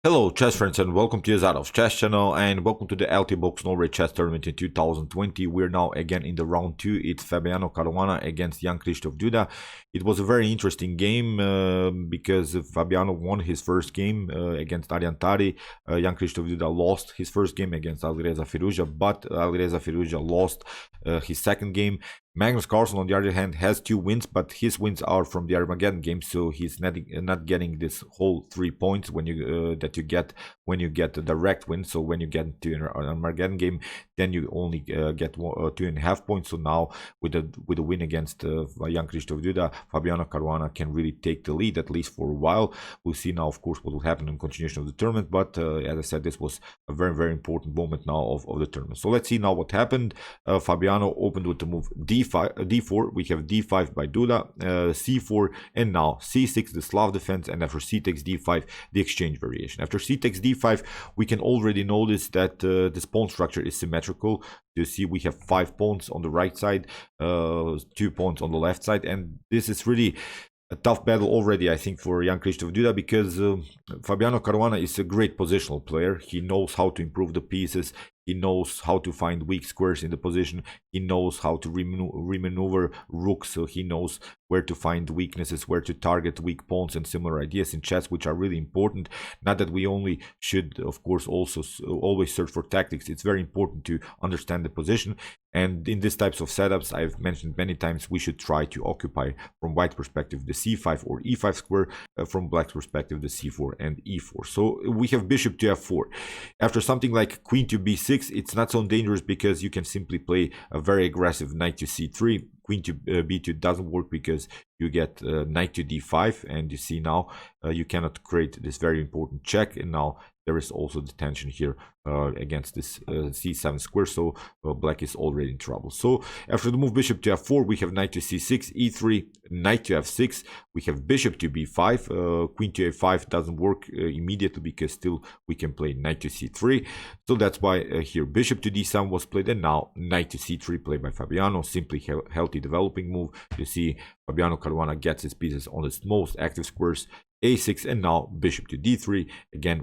Hello chess friends and welcome to Jan-Krzysztof's chess channel and welcome to the Altibox Norway Chess tournament in 2020. We're now again in the round 2. It's Fabiano Caruana against Jan-Krzysztof Duda. It was a very interesting game because Fabiano won his first game against Ariantari. Jan-Krzysztof Duda lost his first game against Alireza Firouzja, but Alireza Firouzja lost his second game. Magnus Carlsen, on the other hand, has 2 wins, but his wins are from the Armageddon game, so he's not getting this whole 3 points when you that you get when you get a direct win. So when you get to an Armageddon game, then you only get 2.5 points. So now with a win against Jan-Krzysztof Duda, Fabiano Caruana can really take the lead, at least for a while. We'll see now, of course, what will happen in continuation of the tournament. But as I said, this was a very important moment now of the tournament. So let's see now what happened. Fabiano opened with the move D4, we have D5 by Duda, C4, and now C6, the Slav defense, and after C takes D5, the exchange variation. After C takes D5, we can already notice that this pawn structure is symmetrical. You see we have 5 pawns on the right side, 2 pawns on the left side, and this is really a tough battle already, I think, for Jan-Krzysztof Duda, because Fabiano Caruana is a great positional player. He knows how to improve the pieces. He knows how to find weak squares in the position. He knows how to remaneuver rooks. So he knows where to find weaknesses, where to target weak pawns, and similar ideas in chess, which are really important. Not that we only should, of course, also always search for tactics. It's very important to understand the position. And in these types of setups, I've mentioned many times, we should try to occupy from white perspective the c5 or e5 square, from black perspective the c4 and e4. So we have bishop to f4. After something like queen to b6, it's not so dangerous because you can simply play a very aggressive knight to c3. Queen to b2 doesn't work because you get knight to d5, and you see now you cannot create this very important check, and now there is also the tension here against this c7 square, so black is already in trouble. So after the move bishop to f4, we have knight to c6, e3, knight to f6, we have bishop to b5, queen to a5 doesn't work immediately because still we can play knight to c3, so that's why here bishop to d7 was played, and now knight to c3 played by Fabiano, simply healthy developing move. You see Fabiano Caruana gets his pieces on its most active squares, a6, and now bishop to d3, again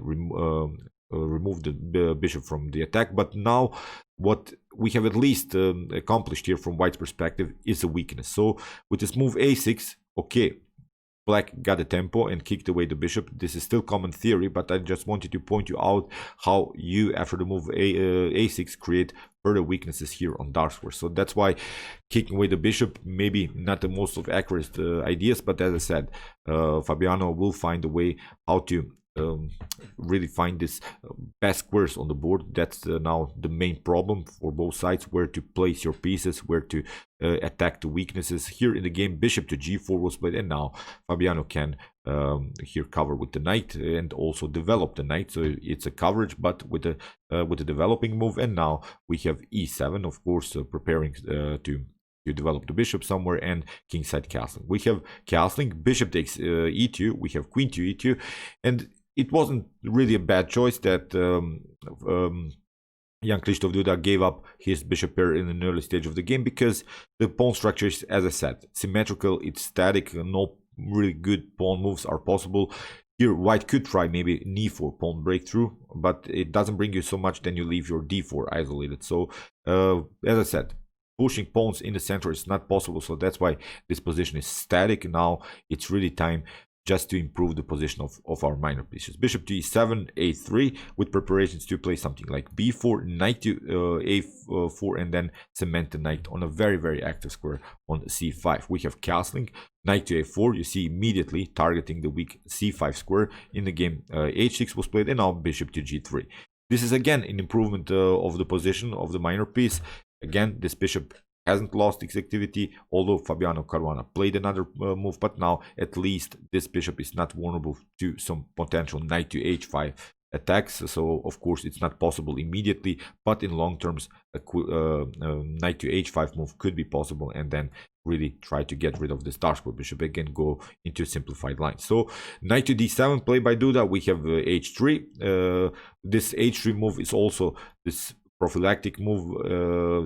remove the bishop from the attack. But now what we have at least accomplished here from white's perspective is a weakness. So with this move a6, okay, black got the tempo and kicked away the bishop. This is still common theory, but I just wanted to point you out how you, after the move a6, create further weaknesses here on dark squares. So that's why kicking away the bishop, maybe not the most of accurate ideas, but as I said, Fabiano will find a way how to really find this best squares on the board. That's now the main problem for both sides, where to place your pieces, where to attack the weaknesses. Here in the game, bishop to g4 was played, and now Fabiano can here cover with the knight and also develop the knight. So it's a coverage, but with a developing move. And now we have e7, of course, preparing to develop the bishop somewhere, and kingside castling. We have castling, bishop takes e2, we have queen to e2, and it wasn't really a bad choice that Jan-Krzysztof Duda gave up his bishop pair in an early stage of the game, because the pawn structure is, as I said, symmetrical, it's static, no really good pawn moves are possible. Here white could try maybe an e4 pawn breakthrough, but it doesn't bring you so much, then you leave your d4 isolated. So as I said, pushing pawns in the center is not possible, so that's why this position is static. Now it's really time just to improve the position of our minor pieces. Bishop to e7, a3, with preparations to play something like b4, knight to a4, and then cement the knight on a very active square on c5. We have castling, knight to a4, you see immediately targeting the weak c5 square. In the game, h6 was played, and now bishop to g3. This is again an improvement of the position of the minor piece. Again, this bishop hasn't lost its activity, although Fabiano Caruana played another move, but now at least this bishop is not vulnerable to some potential knight to h5 attacks. So of course it's not possible immediately, but in long terms a knight to h5 move could be possible, and then really try to get rid of this dark square bishop, again go into simplified lines. So knight to d7 played by Duda, we have h3. This h3 move is also this prophylactic move.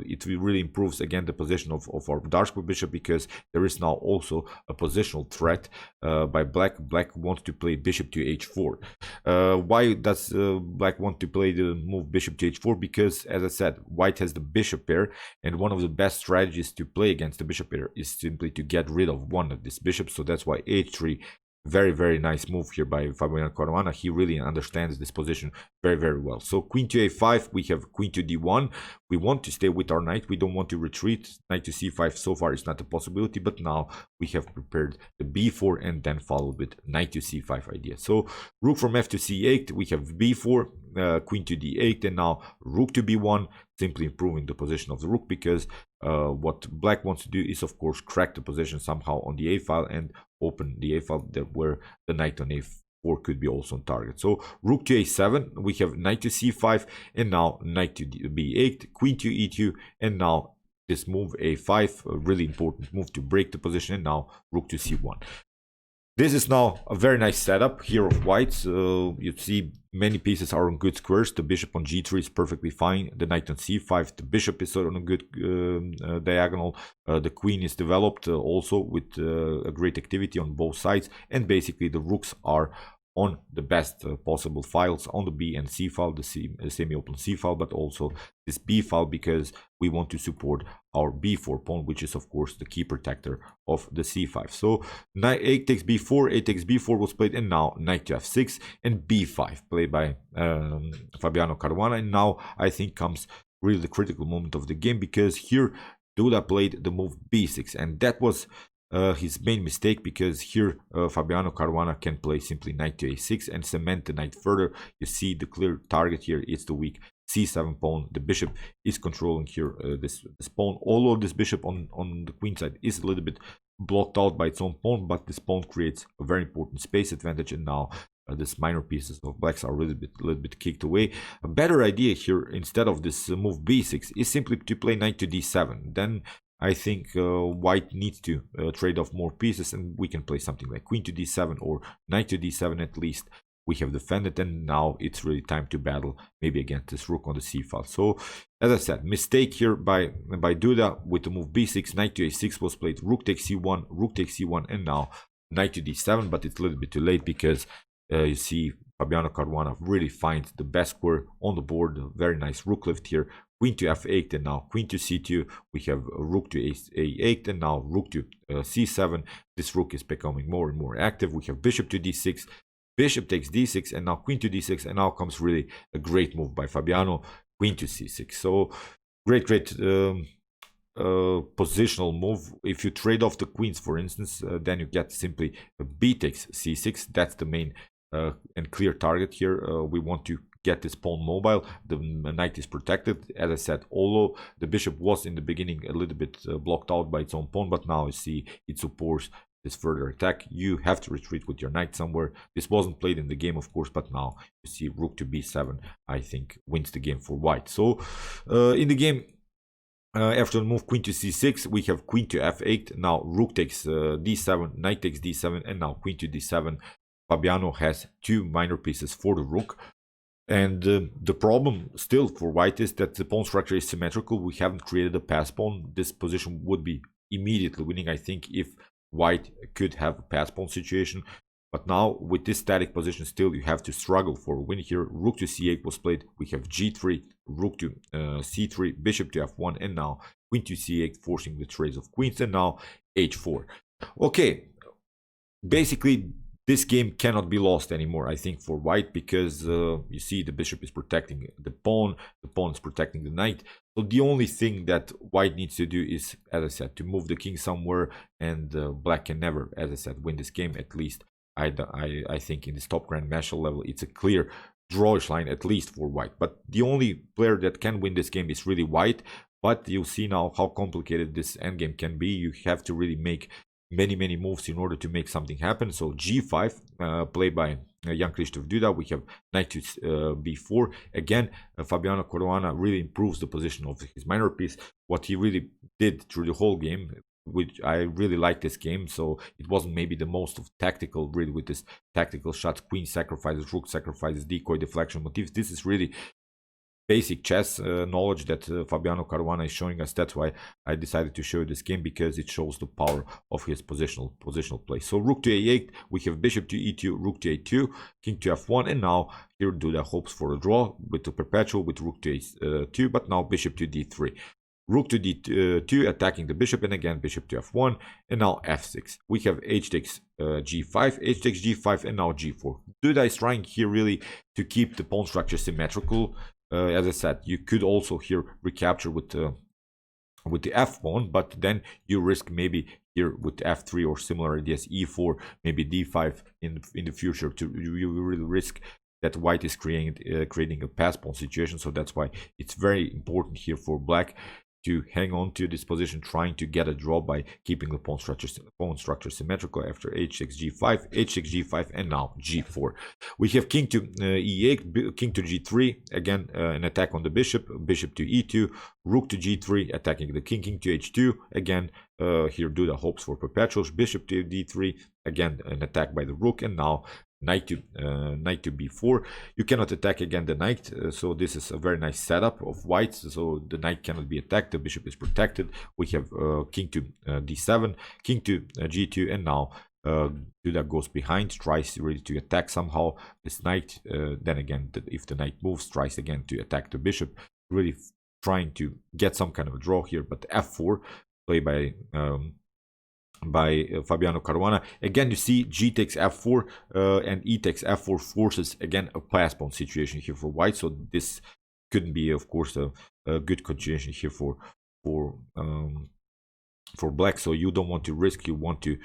It really improves again the position of our dark square bishop, because there is now also a positional threat by black. Black wants to play bishop to h4. Why does black want to play the move bishop to h4? Because, as I said, white has the bishop pair, and one of the best strategies to play against the bishop pair is simply to get rid of one of these bishops. So that's why h3, very nice move here by Fabiano Caruana. He really understands this position very well. So queen to a5, we have queen to d1. We want to stay with our knight, we don't want to retreat. Knight to c5 so far is not a possibility, but now we have prepared the b4 and then followed with knight to c5 idea. So rook from f to c8, we have b4, queen to d8, and now rook to b1, simply improving the position of the rook, because what black wants to do is, of course, crack the position somehow on the a file and open the a file where the knight on a4 could be also on target. So rook to a7, we have knight to c5, and now knight to b8, queen to e2, and now this move a5, a really important move to break the position, and now rook to c1. This is now a very nice setup here of whites. You see many pieces are on good squares. The bishop on g3 is perfectly fine. The knight on c5, the bishop is on a good diagonal. The queen is developed also with a great activity on both sides. And basically the rooks are on the best possible files on the B and C file, the semi-open C file, but also this B file, because we want to support our B4 pawn, which is of course the key protector of the C5. So knight a takes B4, a takes B4 was played, and now knight to F6 and B5 played by Fabiano Caruana. And now I think comes really the critical moment of the game, because here Duda played the move B6, and that was his main mistake, because here Fabiano Caruana can play simply knight to a6 and cement the knight further. You see the clear target here, it's the weak c7 pawn. The bishop is controlling here this pawn, although this bishop on the queen side is a little bit blocked out by its own pawn, but this pawn creates a very important space advantage, and now these minor pieces of blacks are a little bit kicked away. A better idea here, instead of this move b6, is simply to play knight to d7. Then I think white needs to trade off more pieces, and we can play something like queen to d7 or knight to d7 at least. We have defended, and now it's really time to battle maybe against this rook on the c file. So, as I said, mistake here by Duda with the move b6, knight to a6 was played, rook takes c1, rook takes c1, and now knight to d7, but it's a little bit too late, because you see Fabiano Caruana really finds the best square on the board. A very nice rook lift here. Queen to f8, and now queen to c2. We have rook to a8, and now rook to c7. This rook is becoming more and more active. We have bishop to d6, bishop takes d6, and now queen to d6, and now comes really a great move by Fabiano, queen to c6. So great positional move. If you trade off the queens, for instance, then you get simply b takes c6. That's the main and clear target here. We want to get this pawn mobile. The knight is protected, as I said, although the bishop was in the beginning a little bit blocked out by its own pawn, but now you see it supports this further attack. You have to retreat with your knight somewhere. This wasn't played in the game, of course, but now you see rook to b7, I think, wins the game for white. So in the game, after the move queen to c6, we have queen to f8. Now rook takes d7, knight takes d7, and now queen to d7. Fabiano has two minor pieces for the rook. And the problem still for white is that the pawn structure is symmetrical. We haven't created a pass pawn. This position would be immediately winning, I think, if white could have a pass pawn situation. But now with this static position, still you have to struggle for a win here. Rook to c8 was played. We have g3, rook to c3, bishop to f1, and now queen to c8, forcing the trades of queens, and now h4. Okay, basically this game cannot be lost anymore, I think, for white, because you see the bishop is protecting the pawn is protecting the knight. So the only thing that white needs to do is, as I said, to move the king somewhere, and black can never, as I said, win this game. At least I think in this top grandmaster level, it's a clear drawish line, at least for white. But the only player that can win this game is really white. But you'll see now how complicated this endgame can be. You have to really make many moves in order to make something happen. So g5 played by Jan-Krzysztof Duda. We have knight to b4. Again, Fabiano Caruana really improves the position of his minor piece. What he really did through the whole game, which I really like this game. So it wasn't maybe the most of tactical, really, with this tactical shots, queen sacrifices, rook sacrifices, decoy, deflection motifs. This is really basic chess knowledge that Fabiano Caruana is showing us. That's why I decided to show this game, because it shows the power of his positional play. So rook to a8, we have bishop to e2, rook to a2, king to f1, and now here Duda hopes for a draw with the perpetual with rook to a2, but now bishop to d3. Rook to d2, attacking the bishop, and again bishop to f1, and now f6. We have h takes g5, h takes g5, and now g4. Duda is trying here really to keep the pawn structure symmetrical. As I said, you could also here recapture with the f pawn, but then you risk maybe here with f3 or similar ideas, e4, maybe d5 in the future. You really risk that white is creating a pass pawn situation. So that's why it's very important here for black to hang on to this position, trying to get a draw by keeping the pawn structure symmetrical after h6 g5, h6 g5, and now g4. We have king to e8, king to g3, again an attack on the bishop, bishop to e2, rook to g3, attacking the king, king to h2, again here Duda hopes for perpetuals, bishop to d3, again an attack by the rook, and now knight to b4. You cannot attack again the knight, so this is a very nice setup of whites. So the knight cannot be attacked, the bishop is protected. We have king to d7, king to g2, and now Duda goes behind, tries really to attack somehow this knight. Then again, if the knight moves, tries again to attack the bishop, really trying to get some kind of a draw here. But f4 played by Fabiano Caruana. Again, you see g takes f4 and e takes f4 forces again a pass pawn situation here for white. So this couldn't be, of course, a good continuation here for black. So you don't want to risk, you want to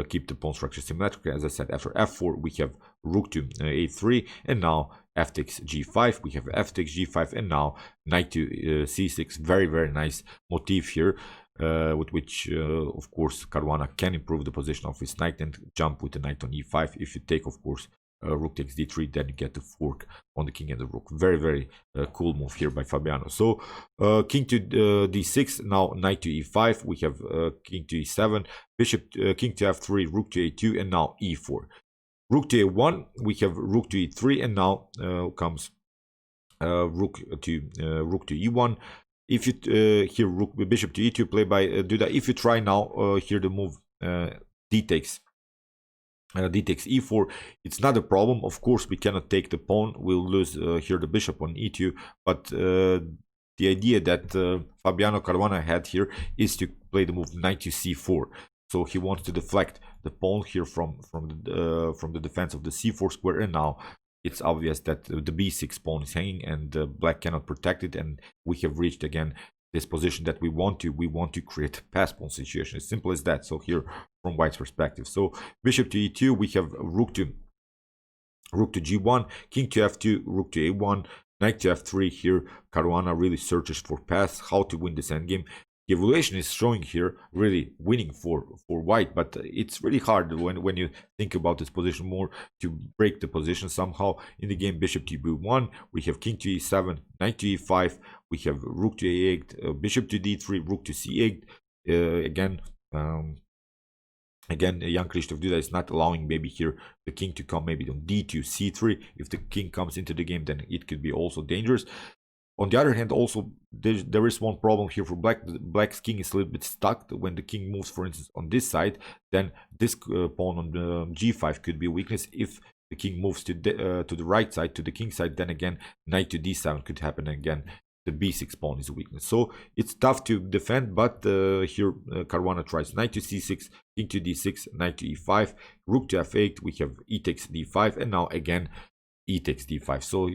keep the pawn structure symmetrical. As I said, after f4 we have rook to a3, and now f takes g5, we have f takes g5, and now knight to c6. Very nice motif here, with which of course Caruana can improve the position of his knight and jump with the knight on e5. If you take, of course, rook takes d3, then you get the fork on the king and the rook. Very cool move here by Fabiano. So king to d6, now knight to e5, we have king to e7, bishop king to f3, rook to a2, and now e4. Rook to a1, we have rook to e3, and now comes rook to e1. If you here rook bishop to e2 play by Duda. If you try now here the move d takes e4, it's not a problem. Of course, we cannot take the pawn, we'll lose here the bishop on e2, but the idea that Fabiano Caruana had here is to play the move knight to c4. So he wants to deflect the pawn here from the defense of the c4 square, and now it's obvious that the b6 pawn is hanging and black cannot protect it, and we have reached again this position that we want to create a pass pawn situation. As simple as that. So here from white's perspective, so bishop to e2, we have rook to g1, king to f2, rook to a1, knight to f3. Here Caruana really searches for paths how to win this endgame. The evaluation is showing here really winning for white, but it's really hard when you think about this position more to break the position somehow in the game. Bishop to b1, we have king to e7, knight to e5, we have rook to a8, bishop to d3, rook to c8. Again, Jan-Krzysztof Duda is not allowing maybe here the king to come maybe on d2, c3. If the king comes into the game, then it could be also dangerous. On the other hand, also there is one problem here for black. Black's king is a little bit stuck. When the king moves, for instance, on this side, then this pawn on the g5 could be a weakness. If the king moves to the right side, to the king side, then again knight to d7 could happen. Again, the b6 pawn is a weakness. So it's tough to defend, but here Caruana tries knight to c6, king to d6, knight to e5, rook to f8. We have e takes d5, and now again e takes d5. So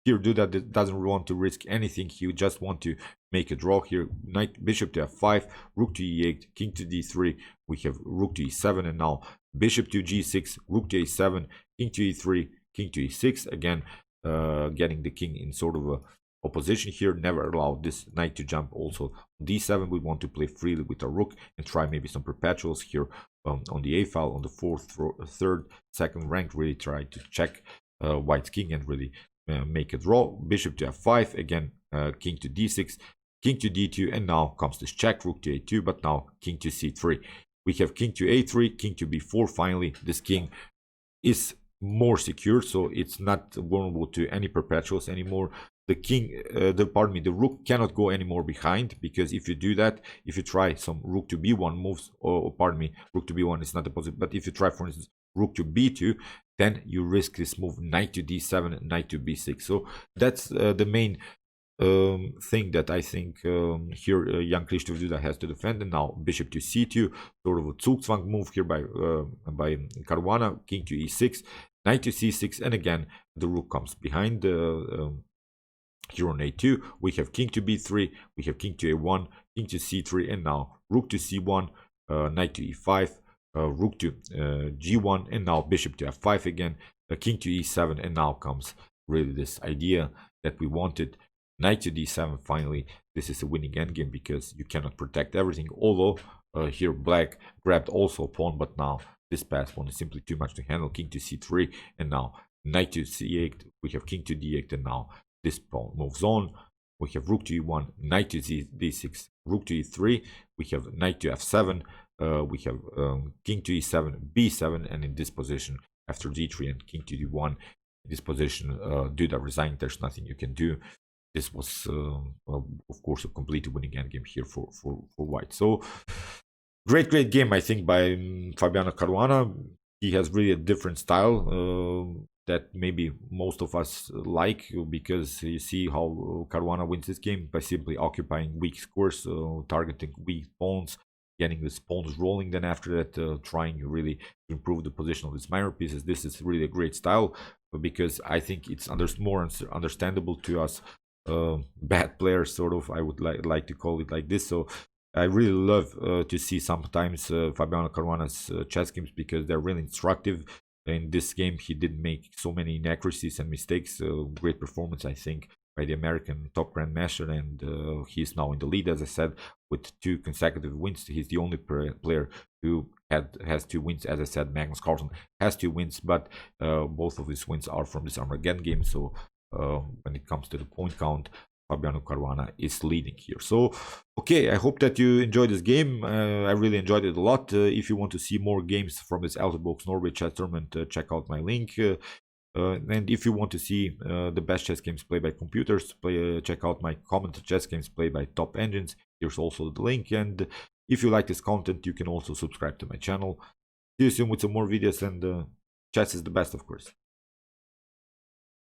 here Duda doesn't want to risk anything. He just want to make a draw here. Knight, bishop to f5, rook to e8, king to d3. We have rook to e7, and now bishop to g6, rook to a7, king to e3, king to e6. Again, getting the king in sort of a opposition here. Never allow this knight to jump. Also on d7, we want to play freely with our rook and try maybe some perpetuals here on the a file, on the fourth, third, second rank. Really try to check white's king and really make a draw. Bishop to f5, again king to d6, king to d2, and now comes this check, rook to a2, but now king to c3. We have king to a3, king to b4. Finally, this king is more secure, so it's not vulnerable to any perpetuals anymore. the king, the rook cannot go any more behind, because if you do that, if you try some rook to b1 moves, or pardon me, rook to b1 is not a possible, but if you try, for instance, rook to b2, then you risk this move knight to d7, knight to b6. So that's the main thing that I think here Jan-Krzysztof Duda has to defend. And now bishop to c2, sort of a Zugzwang move here by Caruana, king to e6, knight to c6, and again the rook comes behind here on a2. We have king to b3, we have king to a1, king to c3, and now rook to c1, knight to e5, rook to g1, and now bishop to f5 again, king to e7, and now comes really this idea that we wanted, knight to d7. Finally, this is a winning endgame because you cannot protect everything, although here black grabbed also a pawn, but now this pass pawn is simply too much to handle. King to c3, and now knight to c8, we have king to d8, and now this pawn moves on. We have rook to e1, knight to d6, rook to e3, we have knight to f7, we have king to e7, b7, and in this position, after d3 and king to d1, in this position, Duda resigned. There's nothing you can do. This was, of course, a complete winning endgame here for white. So, great game, I think, by Fabiano Caruana. He has really a different style that maybe most of us like, because you see how Caruana wins this game by simply occupying weak squares, targeting weak pawns, getting the pawns rolling, then after that trying really to improve the position of his minor pieces. This is really a great style, because I think it's more understandable to us bad players, sort of, I would like to call it like this. So I really love to see sometimes Fabiano Caruana's chess games, because they're really instructive. In this game, he didn't make so many inaccuracies and mistakes. Great performance, I think, by the American top grandmaster, and he's now in the lead, as I said, with 2 consecutive wins. He's the only player who has 2 wins. As I said, Magnus Carlsen has 2 wins, but both of his wins are from this Armageddon game. So when it comes to the point count, Fabiano Caruana is leading here. So, okay, I hope that you enjoyed this game. I really enjoyed it a lot. If you want to see more games from this Altibox Norway Chess tournament, check out my link. And if you want to see the best chess games played by computers, check out my commented chess games played by top engines. Here's also the link. And if you like this content, you can also subscribe to my channel. See you soon with some more videos, and chess is the best, of course.